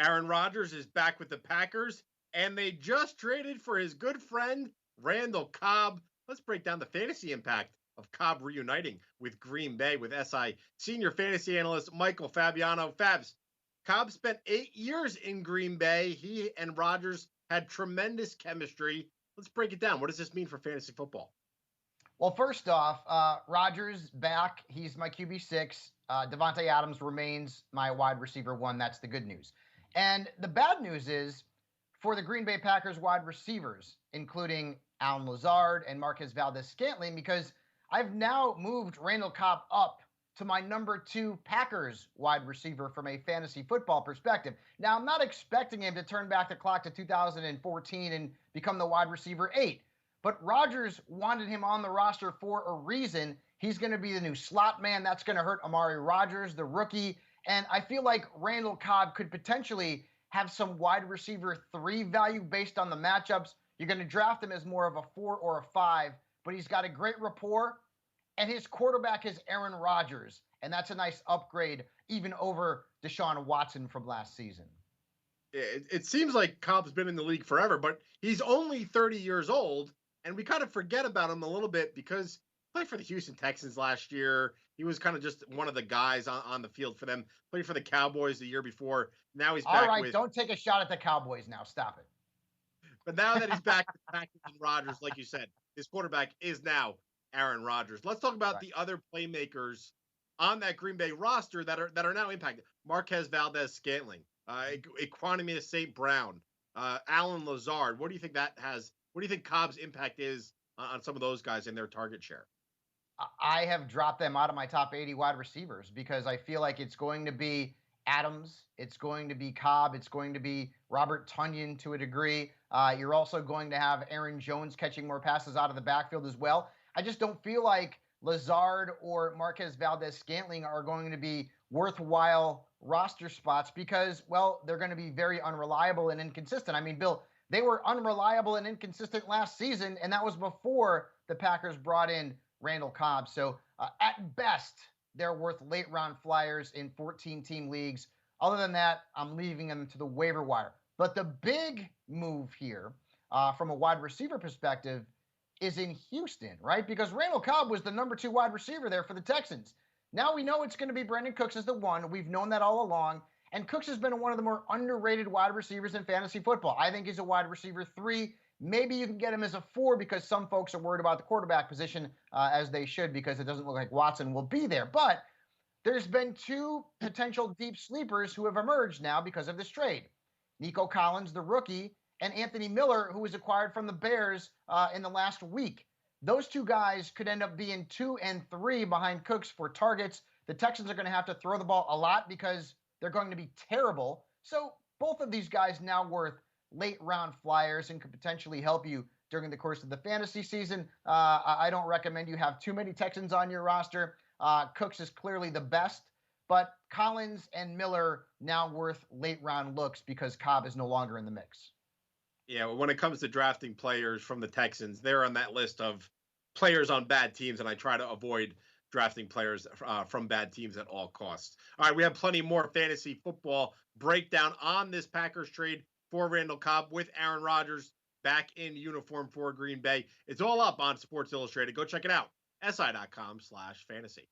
Aaron Rodgers is back with the Packers, and they just traded for his good friend, Randall Cobb. Let's break down the fantasy impact of Cobb reuniting with Green Bay with SI senior fantasy analyst Michael Fabiano. Fabs, Cobb spent 8 years in Green Bay. He and Rodgers had tremendous chemistry. Let's break it down. What does this mean for fantasy football? Well, first off, Rodgers back. He's my QB6. Devontae Adams remains my wide receiver 1. That's the good news. And the bad news is for the Green Bay Packers wide receivers, including Allen Lazard and Marquez Valdez-Scantling, because I've now moved Randall Cobb up to my number 2 Packers wide receiver from a fantasy football perspective. Now, I'm not expecting him to turn back the clock to 2014 and become the wide receiver 8. But Rodgers wanted him on the roster for a reason. He's going to be the new slot man. That's going to hurt Amari Rodgers, the rookie. And I feel like Randall Cobb could potentially have some wide receiver 3 value based on the matchups. You're going to draft him as more of a 4 or a 5, but he's got a great rapport. And his quarterback is Aaron Rodgers. And that's a nice upgrade, even over Deshaun Watson from last season. It seems like Cobb's been in the league forever, but he's only 30 years old. And we kind of forget about him a little bit because he played for the Houston Texans last year. He was kind of just one of the guys on the field for them. Played for the Cowboys the year before. Now he's back. All right, don't take a shot at the Cowboys now. Stop it. But now that he's back with Packers and Rodgers, like you said, his quarterback is now Aaron Rodgers. Let's talk about the other playmakers on that Green Bay roster that are now impacted. Marquez Valdez-Scantling, Equanimous St. Brown, Allen Lazard. What do you think that has? What do you think Cobb's impact is on some of those guys in their target share? I have dropped them out of my top 80 wide receivers because I feel like it's going to be Adams, it's going to be Cobb, it's going to be Robert Tonyan to a degree. You're also going to have Aaron Jones catching more passes out of the backfield as well. I just don't feel like Lazard or Marquez Valdez-Scantling are going to be worthwhile roster spots because, well, they're going to be very unreliable and inconsistent. I mean, Bill, they were unreliable and inconsistent last season, and that was before the Packers brought in Randall Cobb. So at best, they're worth late-round flyers in 14-team leagues. Other than that, I'm leaving them to the waiver wire. But the big move here from a wide receiver perspective is in Houston, right? Because Randall Cobb was the number 2 wide receiver there for the Texans. Now we know it's going to be Brandon Cooks as the 1. We've known that all along. And Cooks has been one of the more underrated wide receivers in fantasy football. I think he's a wide receiver 3. Maybe you can get him as a 4 because some folks are worried about the quarterback position, as they should, because it doesn't look like Watson will be there. But there's been 2 potential deep sleepers who have emerged now because of this trade. Nico Collins, the rookie, and Anthony Miller, who was acquired from the Bears in the last week. Those 2 guys could end up being 2 and 3 behind Cooks for targets. The Texans are going to have to throw the ball a lot because they're going to be terrible. So both of these guys now worth late-round flyers and could potentially help you during the course of the fantasy season. I don't recommend you have too many Texans on your roster. Cooks is clearly the best, but Collins and Miller now worth late-round looks because Cobb is no longer in the mix. Yeah, well, when it comes to drafting players from the Texans, they're on that list of players on bad teams, and I try to avoid drafting players from bad teams at all costs. All right, we have plenty more fantasy football breakdown on this Packers trade for Randall Cobb with Aaron Rodgers back in uniform for Green Bay. It's all up on Sports Illustrated. Go check it out. si.com/fantasy.